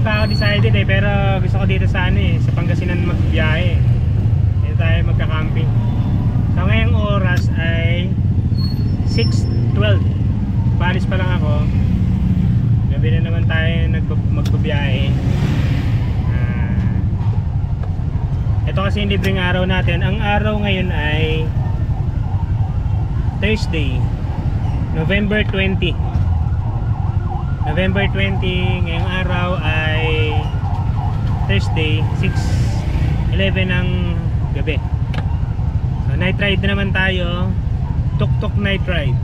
pa ako decided eh, pero gusto ko dito sa ano eh, sa Pangasinan magbiyahe. Dito tayo magka-camping. So ngayong oras ay 6:12. Palis pa lang ako. Gabi na naman tayo magbiyahe. Ito kasi yung libreng araw natin. Ang araw ngayon ay Thursday, November 20. November 20, ngayong araw ay Thursday, 6:11 ng gabi. So night ride na naman tayo. Tuk-tuk night ride.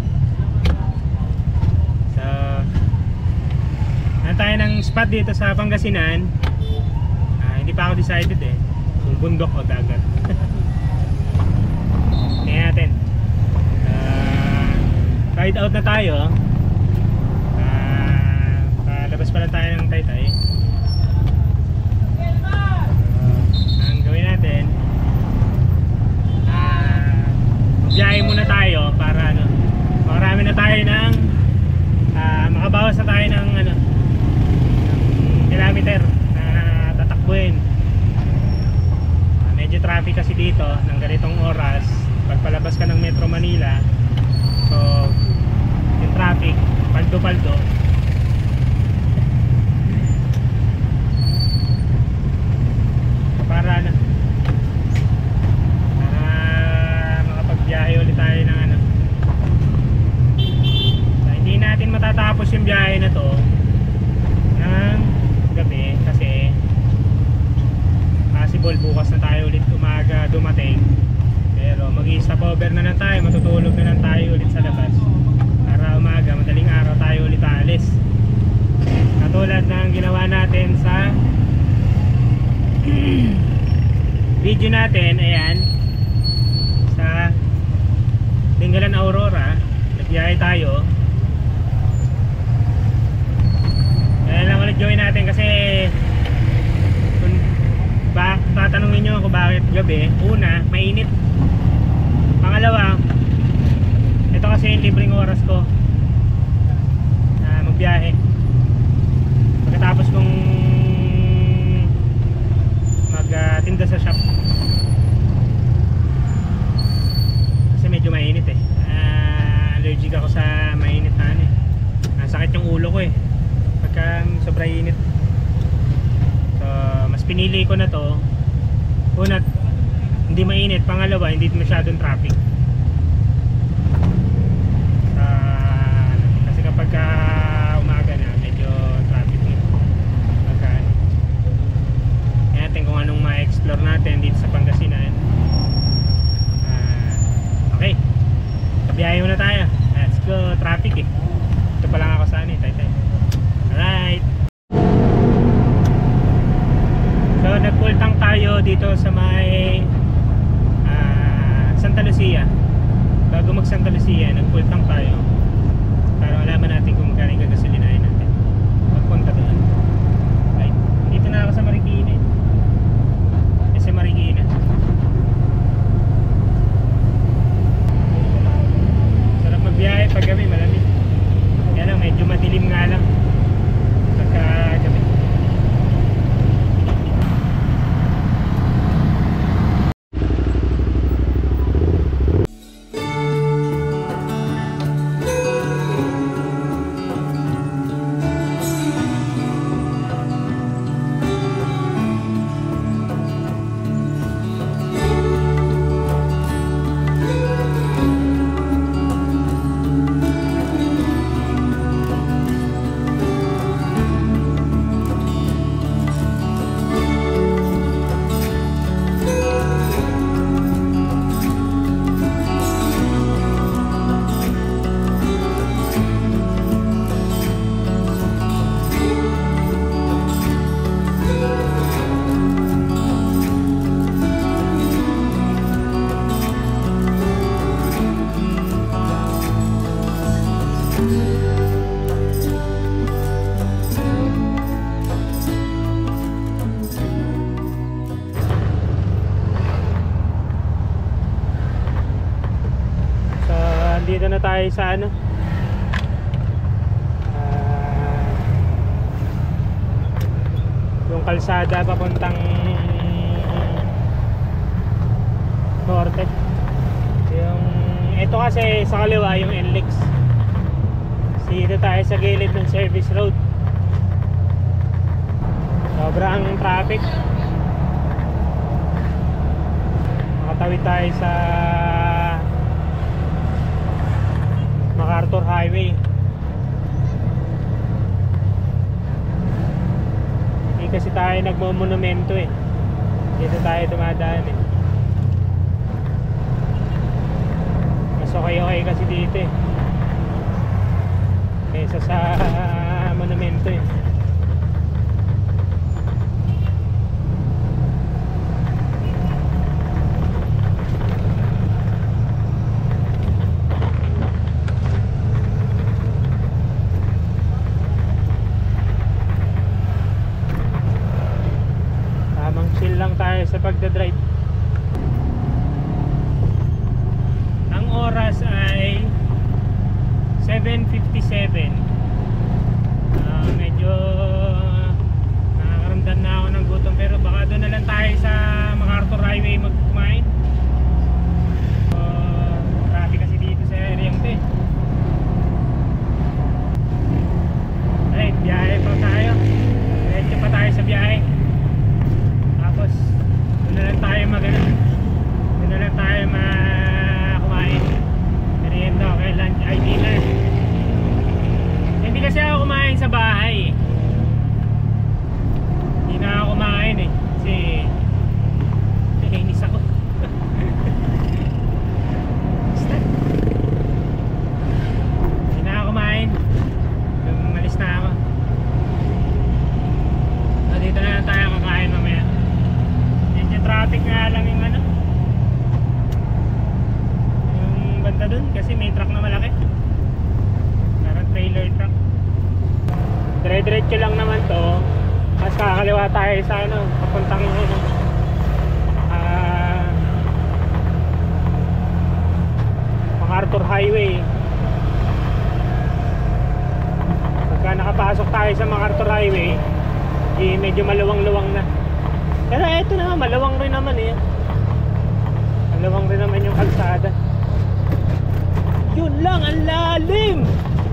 So na tayo ng spot dito sa Pangasinan. Hindi pa ako decided eh kung bundok o dagat. Tingnan natin. Ride out na tayo. Labas pa lang tayo ng Taytay. Ang gawin natin, magbiyahe muna tayo para ano, marami na tayo ng makabawas na tayo ng ano, ng kilometer na tatakbuhin. Medyo traffic kasi dito ng ganitong oras. Pagpalabas ka ng Metro Manila, so yung traffic paldo-paldo. Para makapagbiyahe ulit tayo ng ano. So, hindi natin matatapos yung biyahe na to ng gabi kasi possible bukas na tayo ulit umaga dumating. Pero mag-i-stop over na lang tayo, matutulog na lang tayo ulit sa labas para umaga, madaling araw tayo ulit alis. Katulad ng ginawa natin sa video natin, ayan, sa Tinggalan Aurora, nagbiyahe tayo. Ayan lang ulit join natin kasi kung tatanungin nyo ako bakit gabi. Una, mainit. Pangalawa, ito kasi yung libreng oras ko na magbiyahe. Pagkatapos kong magtinda sa shop kasi medyo mainit eh. Allergic ako sa mainit na ano eh. Sakit yung ulo ko eh pagka sobrang init. So mas pinili ko na to. Una, hindi mainit. Pangalawa, hindi masyadong traffic. Kasi kapag umaga na medyo traffic eh. Kung anong ma-explore natin dito sa Pangasinan. Okay, kabiyahe muna tayo. Let's go. Traffic eh. Ito pa lang ako sa ano eh, Taytay. Alright, so nagpultang tayo dito sa may Santa Lucia. Bago mag Santa Lucia, nagpultang tayo para malaman natin kung magkano yung gagasolinahin natin pagpunta doon. Right, dito na ako sa Marikina. Marikina. Sarap magbiyahe pag gabi, malamig. Kaya lang, medyo madilim nga lang pagka gabi. Dito na tayo sa ano, yung kalsada papuntang norte. Yung ito kasi sa kaliwa yung NLEX. Dito tayo sa gilid ng service road. Sobrang traffic. Makatawid tayo sa MacArthur Highway. Hindi kasi tayo nagmo-monumento eh. Dito tayo dumadaan eh. Mas okay kasi dito eh, kaysa sa monumento eh. Tamang chill lang tayo sa pagdadrive. Ang oras ay 7:57. Medyo nakakaramdam na ako ng gutom, pero baka doon na lang tayo sa MacArthur Highway magkumain. Traffic kasi dito sa area ko eh. Ay, biyahe pa tayo. Diretso pa tayo sa biyahe. Tapos doon na lang tayo doon na lang tayo kumain. Merienda, okay, lunch, ay dinner. Hindi kasi ako kumain sa bahay. Hindi na ako kumain eh, kasi nainis ako. Hindi na ako kumain. Umalis na ako. So, dito na lang tayo kakain mamaya. Medyo traffic nga lang yung yung banda dun, kasi may truck na malaki. Parang trailer truck. Dire-diretso lang naman to. Mas kakaliwa tayo sa papuntang MacArthur Highway. Pagka nakapasok tayo sa MacArthur Highway, medyo maluwang-luwang na. Pero eto naman, malawang rin naman eh. Malawang rin naman yung kalsada. Yun lang, ang lalim!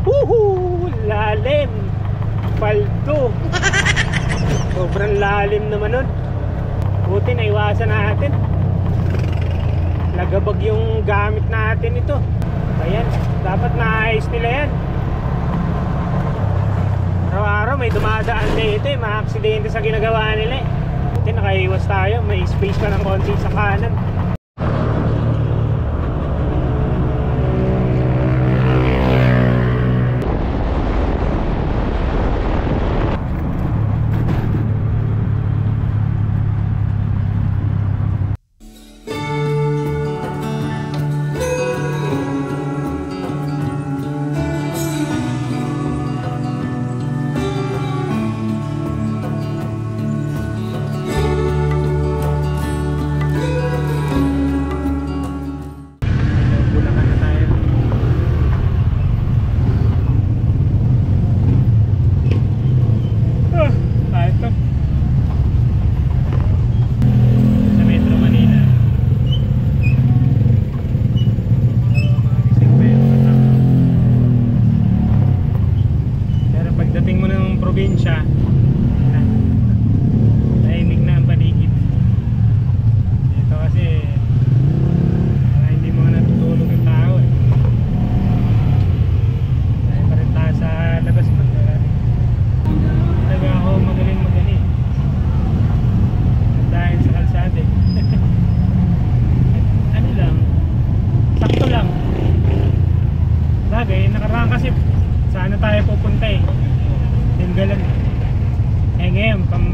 Woohoo! Lalim! Paldo! Sobrang lalim naman nun. Buti naiwasan natin. Lagabag yung gamit natin ito. Ayan, dapat naayos nila yan. Araw-araw may dumadaan dito eh, mga aksidente sa ginagawa nila eh. Buti nakaiwas tayo, may space pa ng konti sa kanan.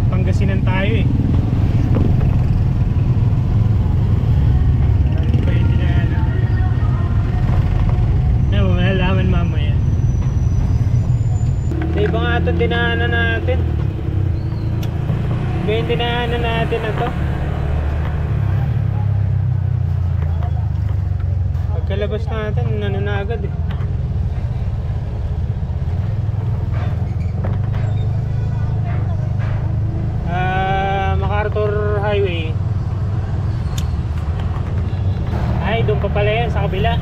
Pangasinan tayo eh. Pwede na malalaman mamaya. Sa iba nga ito dinaanan natin. Kaya yung dinaanan natin na to. Pagkalabas natin, na agad eh. MacArthur Highway. Ay, doon pa pala yan sa kabila.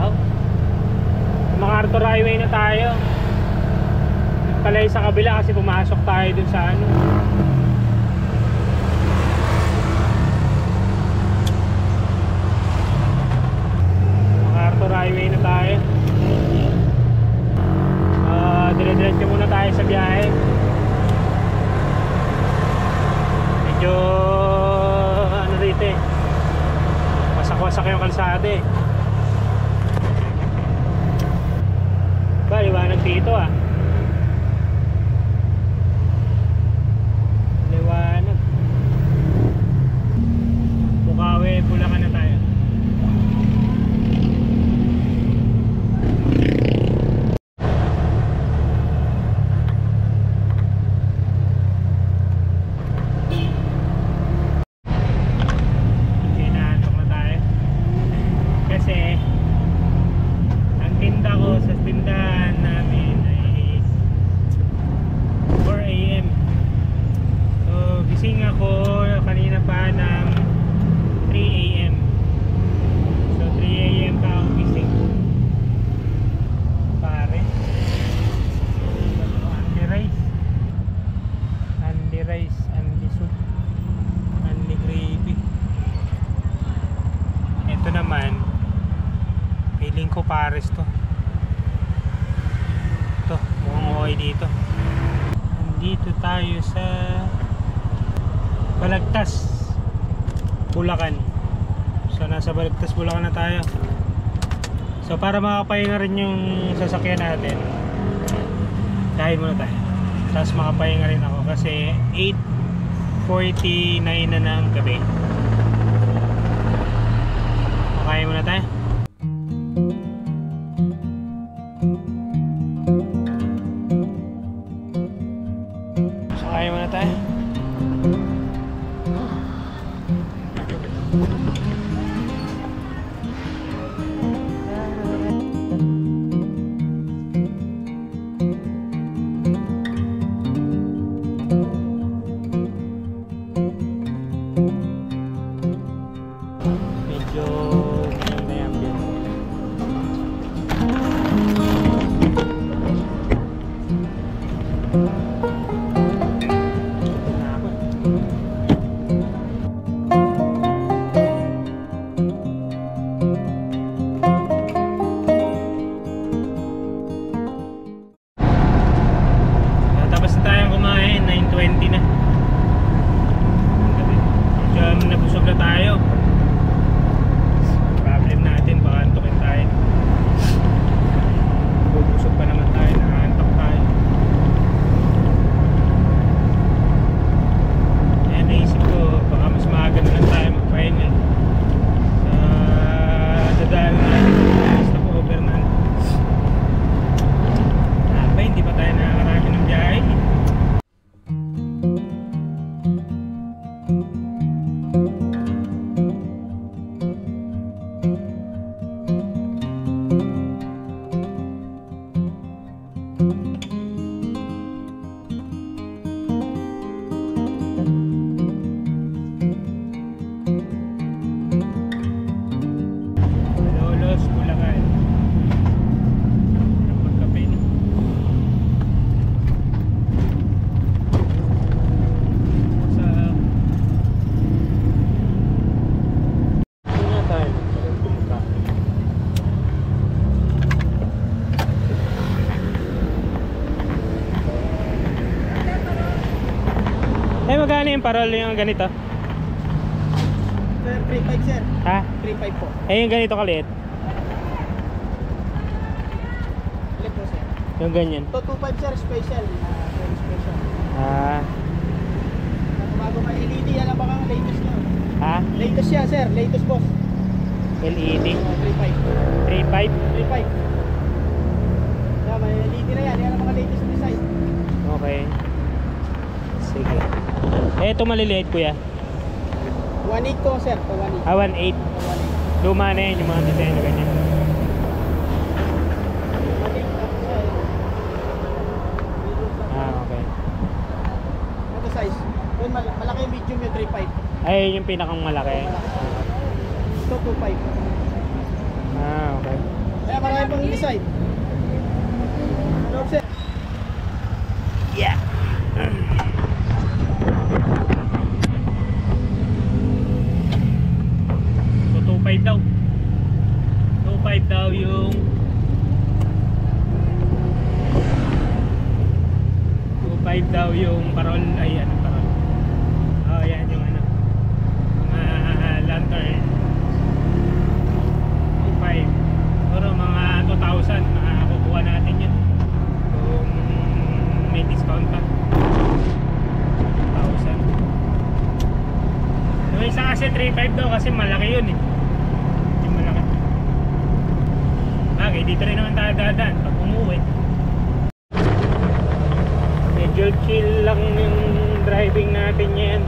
Oh. MacArthur Highway na tayo. Doon pala yung sa kabila kasi pumasok tayo doon sa ano. MacArthur Highway na tayo. Dire-diretso muna tayo sa biyahe. Medyo ano dito eh, wasak-wasak yung kalsada eh. Ba, liwanag dito ah. Liwanag. Bukawi, Bulacan na tayo. Pares to. Ito, mukhang okay dito. Nandito tayo sa Balagtas, Bulacan. So nasa Balagtas, Bulacan na tayo. So para makapahinga rin yung sasakyan natin, dahil muna tayo. Tapos makapahinga rin ako kasi 8:49 na ng gabi. Makain muna tayo. Kaya muna tayo. Medyo maganda yung ambience. Magkano yung parol yung ganito? Sir, 3.5 sir. Ha? 3.5 po. Eh yung ganito kaliit? Ulit po sir. Yung ganyan? Ito 2.5 sir, special. Very special. Bago ka LED, yan ang baka latest nyo. Ha? Latest siya sir, latest boss. LED? 3.5. 3.5? 3.5. Yeah, may LED na yan, yan ang mga latest design. Okay. Sige. Eh ito maliliit kuya? 1.8 ko sir, to 1.8. 1.8. Luma na yun yung mga design na ganyan. 1.8 Okay. Ano size? medium yung 3.5. Ay, yung pinakang malaki. Ito 2.5. Ah, okay. Kaya marami pang design. Ano sir? Yeah. So 2.5 daw. 2.5 daw yung 2.5 daw yung parol. Ay ano parol. Oh yan yung ano. Mga lantern. 2.5. Pero mga 2,000 makakukuha natin yun. Kung may discount pa. 2,000. Yung isa kasi 3.5 daw kasi malaki yun eh. Yung malaki. Bagay, dito rin naman tayo dadaan pag umuwi. Medyo chill lang yung driving natin yan.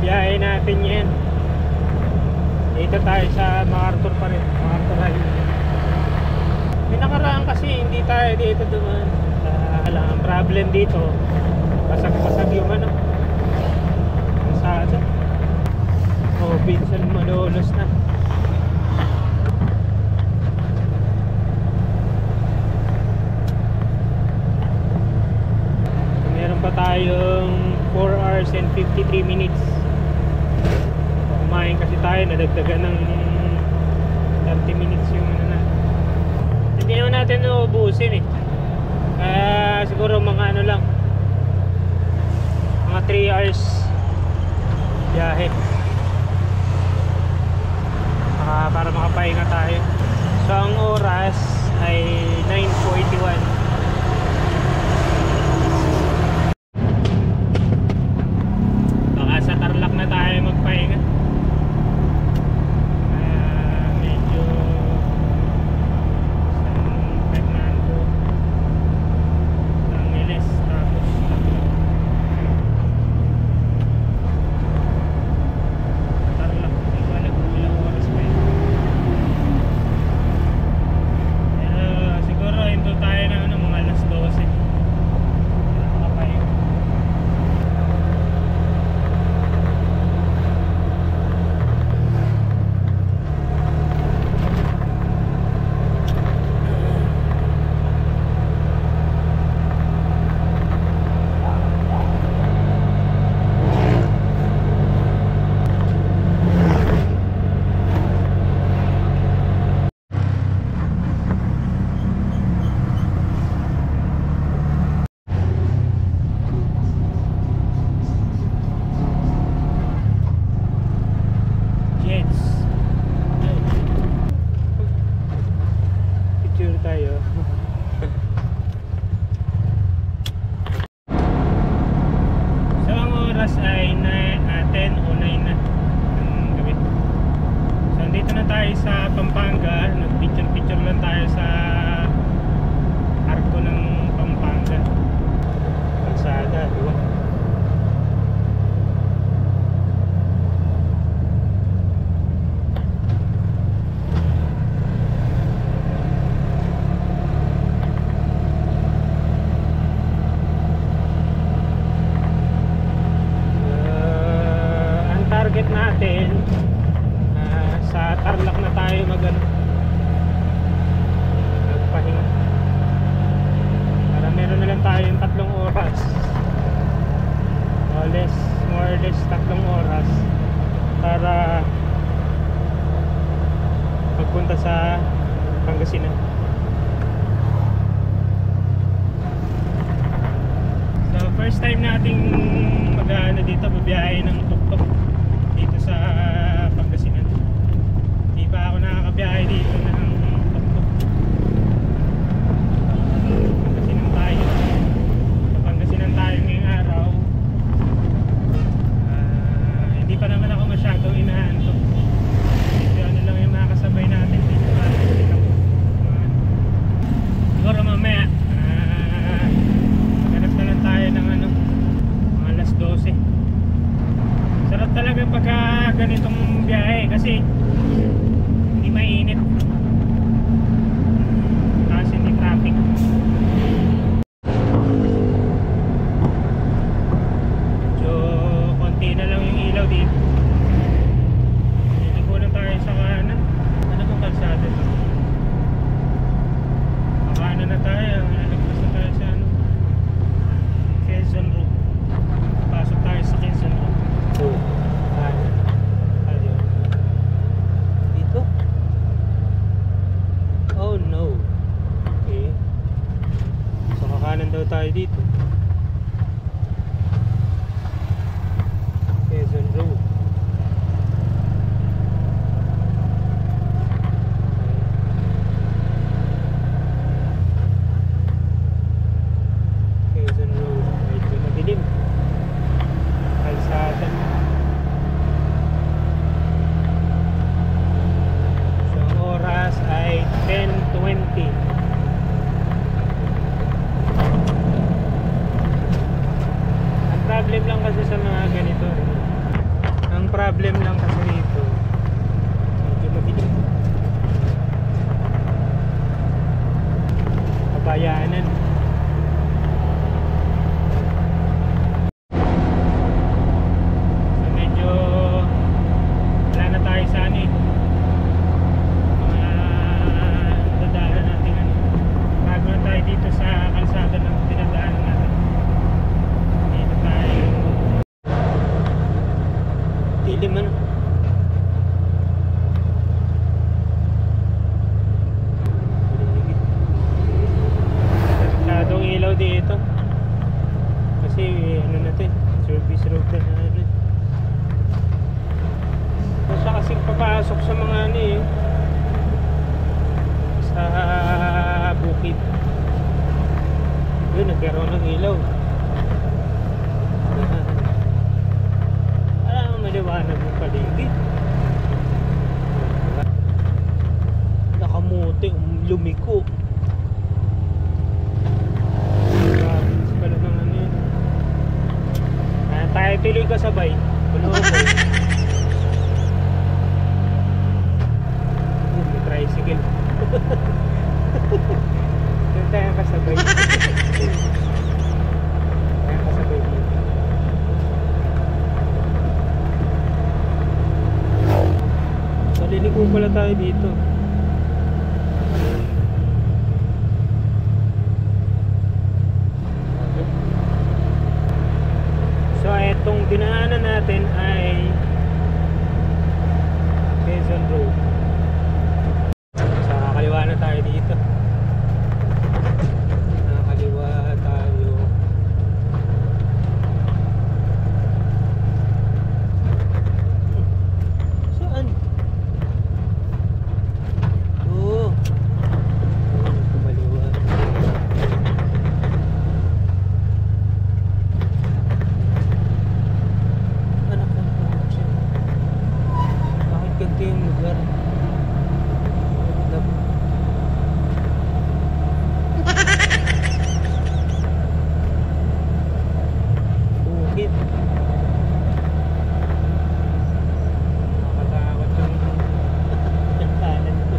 Biyahe natin yan. Dito tayo sa MacArthur pa rin. MacArthur Highway. May nakaraan kasi hindi tayo dito dumaan. Ang problem dito, basag-basag yung ano. Kalsada. Oh, minsan malulos na. Meron pa tayong 4 hours and 53 minutes. Kumain kasi tayo, nadagdagan ng 30 minutes yung ano na. Hindi naman natin nauubusin eh. Siguro mga ano lang, mga 3 hours biyahe para makapahinga tayo. So ang oras ay 9:41. Baka sa Tarlac na tayo magpahinga. Medyo San Fernando, Angeles, tapos Tarlac. Hindi ko alam kung ilang oras pa yun. Siguro hinto tayo ng ano, mga alas 12 para makapahinga. Jets. Picture tayo. So ang oras ay 10 o 9 na ng gabi. So andito na tayo sa Pampanga. Nag-picture lang tayo sa arko ng Pampanga. Kalsada, di ba? Ang target natin sa Tarlac na tayo magpahinga para meron na lang tayong 3 oras more or less 3 oras para magpunta sa Pangasinan. So first time nating mag-ano dito, babiyahe ng tuk-tuk dito sa Pangasinan. Hindi pa ako nakakabiyahe dito ng tuk-tuk. Pangasinan tayo. Sa Pangasinan tayo ngayong araw. Hindi pa naman ako masyadong inaantok. Ito ano lang yung mga kasabay natin dito. Siguro mamaya maghanap na lang tayo ng ano, mga alas 12. Sarap talaga pagka ganitong biyahe kasi hindi mainit. nagkaroon ng ilaw. Alam, maliwanag yung paligid. Nakamuti, lumiko. Pala ng ano yun. Tayo tuloy kasabay. May tricycle. Doon tayo kasabay. Tayo kasabay dito. So liliko pala tayo dito. So etong dinaanan natin ay Quezon Road. So kakaliwa na tayo dito. Nakakaliwa tayo. Saan? Oo. Kumaliwa. Anak ng kotse. Bakit ganito yung lugar? Bukid. Nakakatakot yung kantanan ko.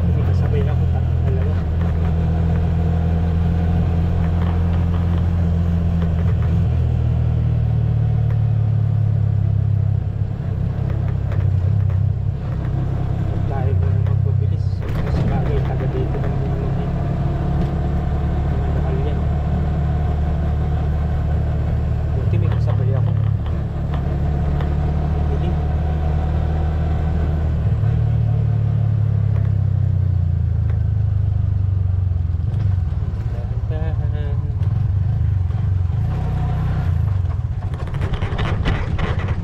Hindi kasabay ako, dalawa. Tayo muna magpabilis. Kasi bagay, taga dito ng mga lokal yan. Buti may kasabay ako. Biling. Dahan-dahan.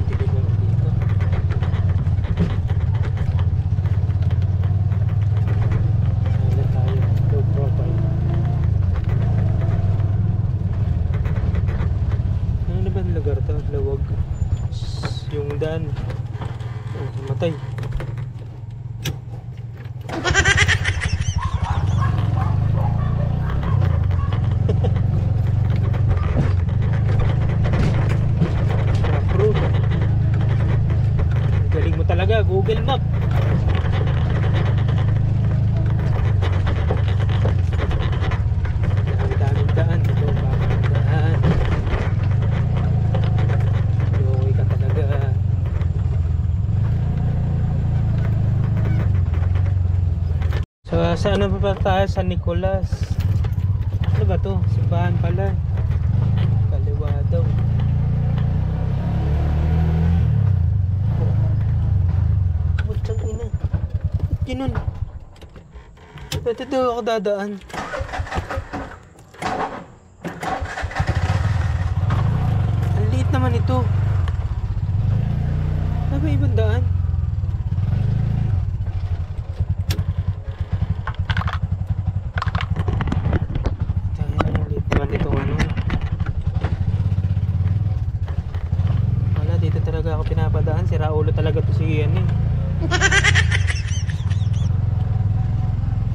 Hindi ko dito. Ano tayo? Low profile. Ano na ba ang lugar to? Lawag. Yung daan. Oh, matay. Rough road. Ang galing mo talaga, Google Map. Daming daan. Ito, bakit daan? Yoy ka talaga. So, saan na pa tayo? San Nicolas. Ano ba to? Simbahan pala. Kaliwa daw. Butang ina. Ganun. Dito daw ako dadaan. Ang liit naman ito. Ano ba ibang daan? Ang liit naman ito ano. Wala, dito talaga ako pinapadaan. Sira ulo talaga to si Ian eh.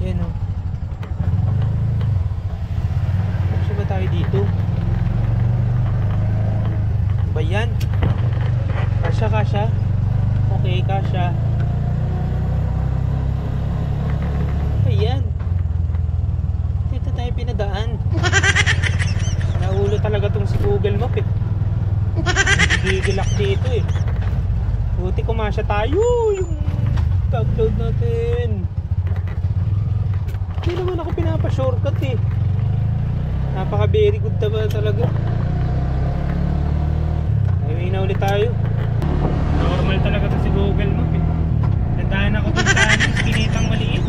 Yan o. Kasi ba tayo dito? Ba yan? Kasya. Okay, kasya. Ayan. Dito tayo pinadaan. Naulo talaga tong si Google Map eh. Gigilak dito eh. Buti kumasya tayo. Yung upload natin. Hindi naman ako pinapa-shortcut eh. Napaka very good talaga. Highway na ulit tayo. Normal talaga to si Google Map eh. Nandaan ako dun sa kinitang maliit.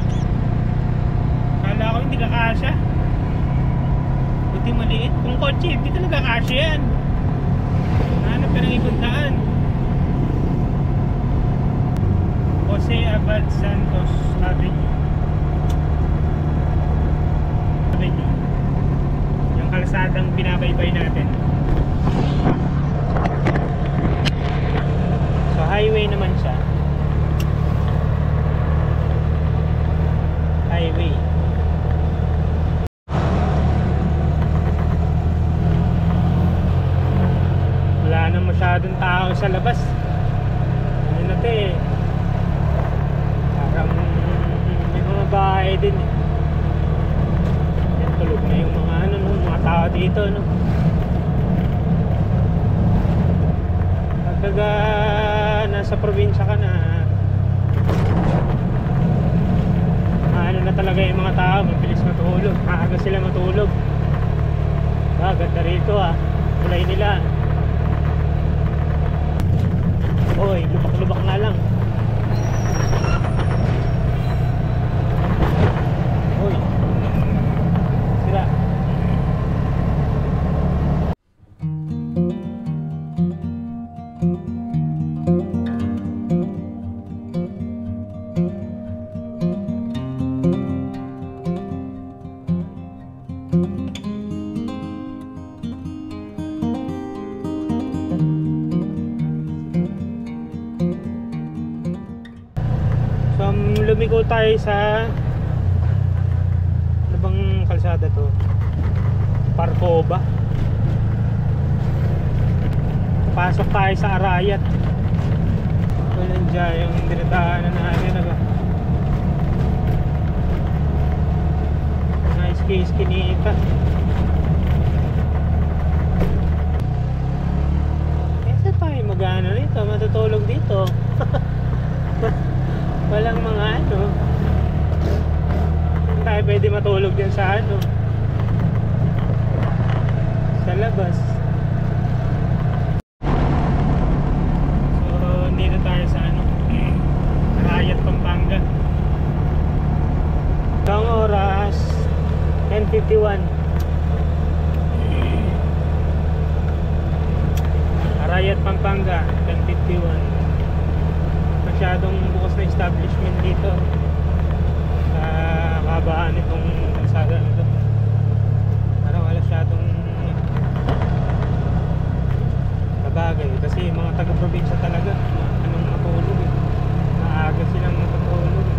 Kala ko hindi kakasya. Buti maliit. Kung kotse, hindi talaga kasya yan. Hanap ka ng ibang daan. Jose Abad Santos Avenue. Yung kalsadang binabaybay natin. So highway naman siya. Highway. Wala na masyadong tao sa labas. Ano na te, parang may mga bahay din eh. Yan, tulog na yung mga ano, no, mga tao dito, no. Pagka nasa probinsya ka na, ano na talaga yung mga tao, mabilis matulog, maaga sila matulog. Ganda rito ah, kulay nila. Oy, lubak-lubak na lang. Oy, sira. Lumiko tayo sa ano bang kalsada to? Parcoba. Pasok tayo sa Arayat. Walang dyan yung dinadaanan natin na ba? Mga iski-iskinita. Saan tayo mag-ano rito? Matutulog dito. Walang mga ano. Hindi tayo pwede matulog din sa ano, sa labas. So dito tayo sa ano, Arayat, Pampanga. Ang oras 10:51. Arayat, Pampanga, 10:51. Masyadong bukas na establishment dito sa kahabaan itong kalsada nito. Parang wala masyadong kabagay kasi yung mga taga-probinsya talaga anong matulog eh. Maaga silang matulog.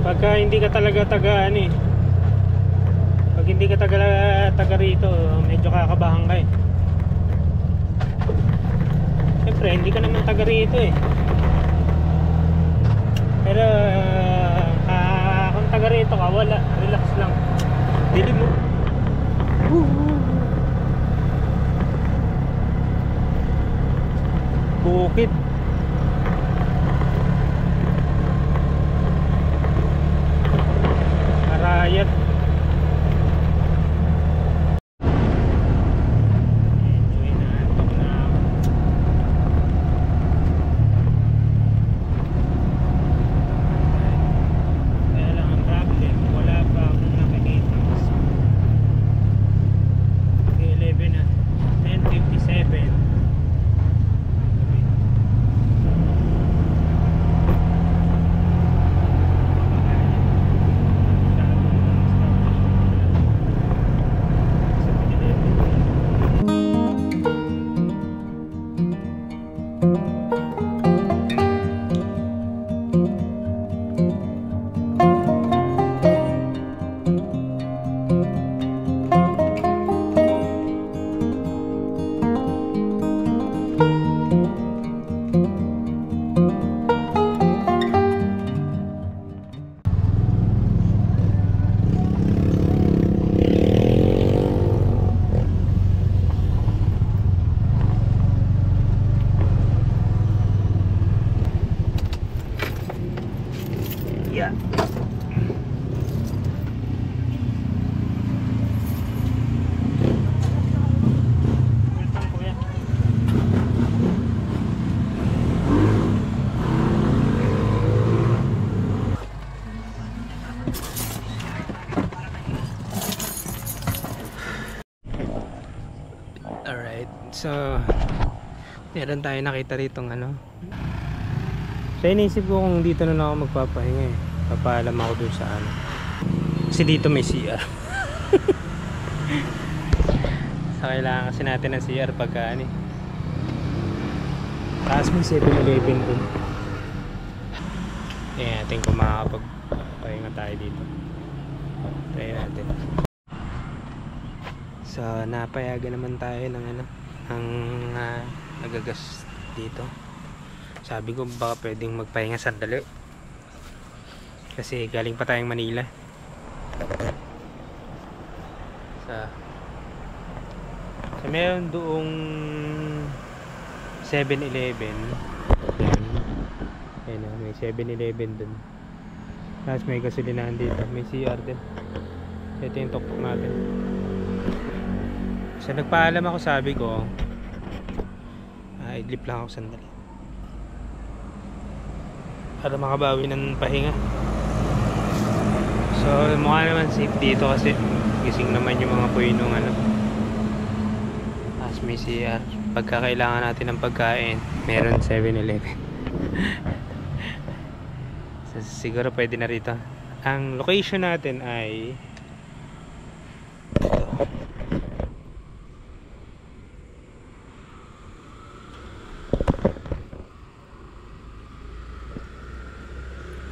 Pagka hindi ka talaga taga ano eh, pag hindi ka taga rito, medyo kakabahan ka eh. Siyempre hindi ka naman taga rito eh, pero kung taga rito ka, wala, relax lang, dilim mo. Bukid. Arayat. Enjoy na. Tok na ako. Kaya lang ang problem, wala pa akong nakikita. 11 na. 10:57. Yeah. Welcome, kuya. Alright, so meron tayo nakita rito ng ano. So inisip ko kung dito na lang ako magpapahinga eh. Papaalam ako dun sa ano. Kasi dito may CR. So kailangan kasi natin ng CR pagka ano eh. Tapos may 7-Eleven dun. Tingnan natin kung makakapagpahinga tayo dito. Try natin. So napayagan naman tayo ng ano, ng nagagas dito. Sabi ko baka pwedeng magpahinga sandali. Kasi galing pa tayong Manila. So meron doong 7-Eleven. Ayan, may 7-Eleven dun. Tapos may gasolinahan dito. May CR din. Ito yung tuktok natin. So nagpaalam ako, sabi ko idlip lang ako sandali para makabawi ng pahinga. So mukha naman safe dito kasi gising naman yung mga puy nung ano. As may CR, pagka kailangan natin ng pagkain meron 7-Eleven. So, siguro pwede na rito. Ang location natin ay ito.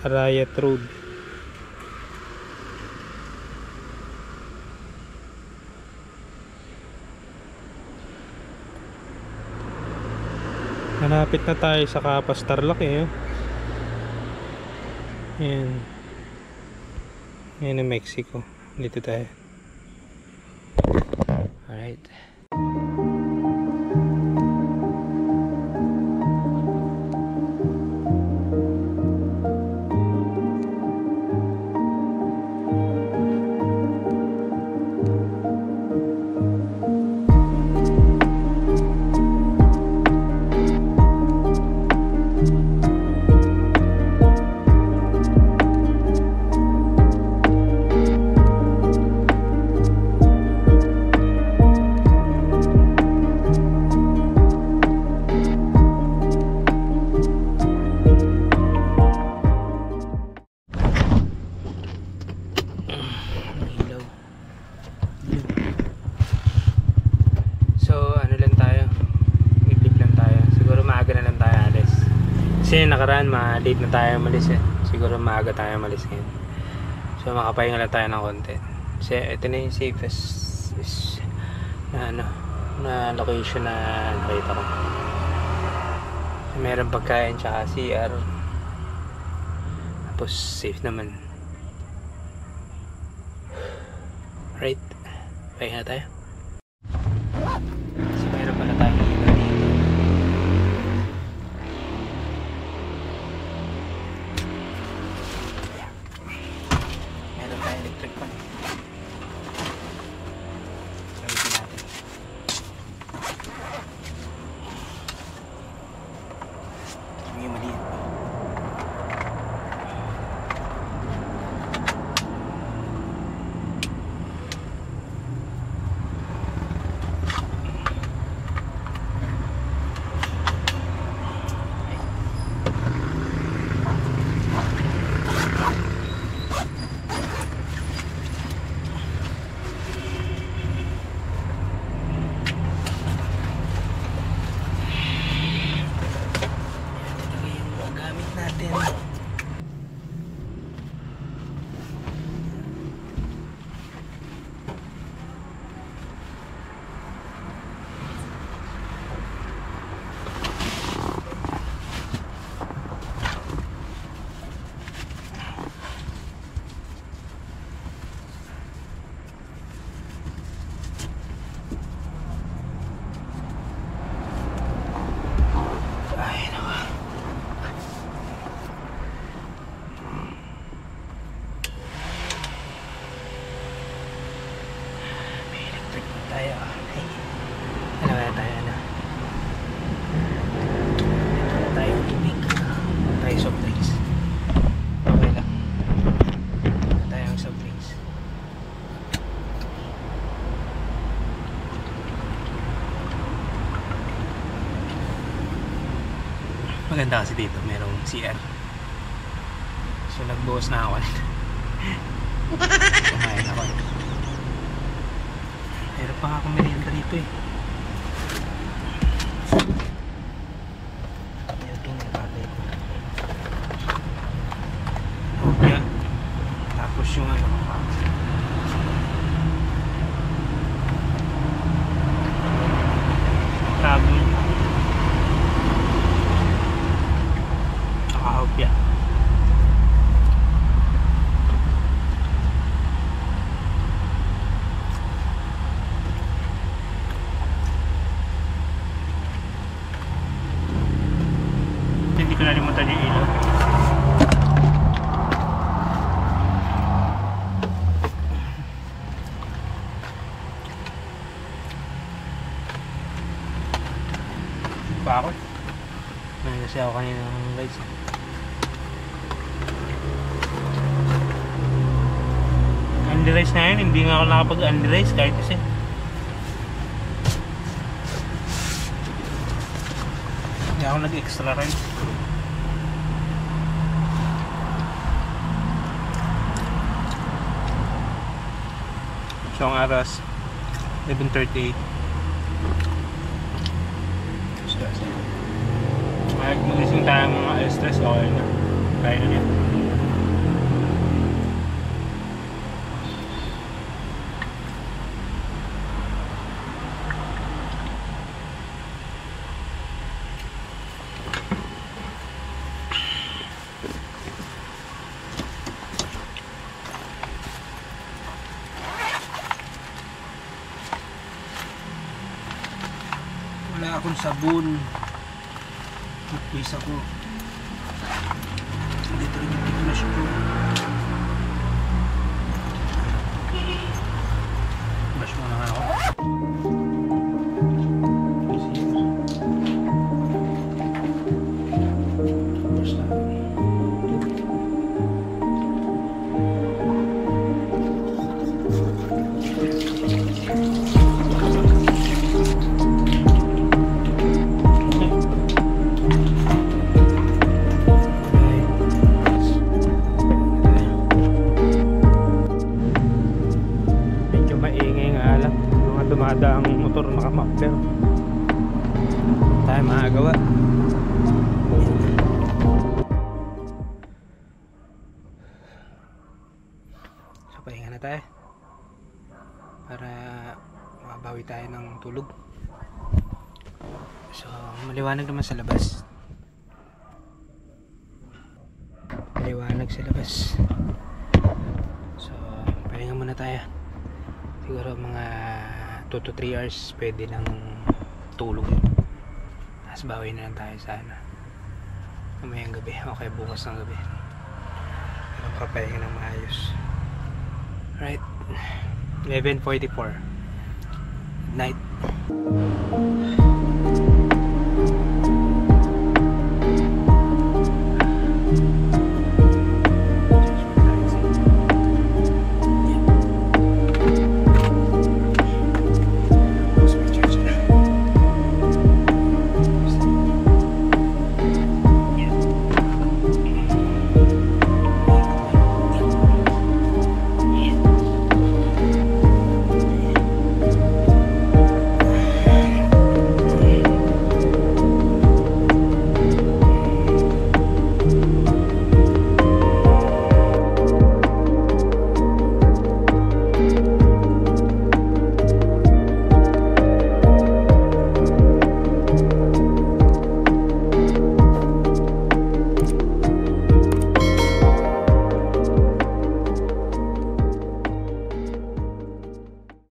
Arayat Road. Malapit na tayo sa Kapas Tarlac eh. Ayan. Ayan ang Mexico. Dito tayo. Alright. Kasi nakaraan late na tayo malis eh. Siguro maaga tayo malis ngayon. So makapahinga lang tayo ng konti. Kasi ito na yung safest na location na nakita ko. Meron pagkain tsaka CR. Tapos safe naman. Right. Pahinga tayo. Kasi meron pala tayong ilaw dito. Electric pan. Gamitin natin. May maliit. maganda kasi dito merong CR. So nagbuhos na ako. Kumain ako. Pero pa ako merienda dito eh. Ito yung patay ko. Okay. Tapos yung ano. Tabi. Nakahopya. Hindi ko nalimutan yung ilaw. Pa ako. Kasi ako kanina ng guys. Underize na yun, hindi nga ako nakapag-underize kahit isa. Hindi ako nag-extra rice. So ang aras 11:38. Magising tayo mga stress, okay na. Kaya na yan. Wala akong sabon. Toothpaste ako. Dito rin yung toothbrush ko. Brush muna nga ako. Brush na. Dumada ang motor naka-muffler. Tayo makagawa. So pahinga na tayo para mabawi tayo ng tulog. So maliwanag naman sa labas. Maliwanag sa labas. So pahinga muna tayo. Siguro mga 2 to 3 hours pwede lang tulog yun. Tapos bawi na lang tayo sana mamayang gabi, okay, bukas ng gabi pero makapahinga ng maayos. Right, 11:44 night.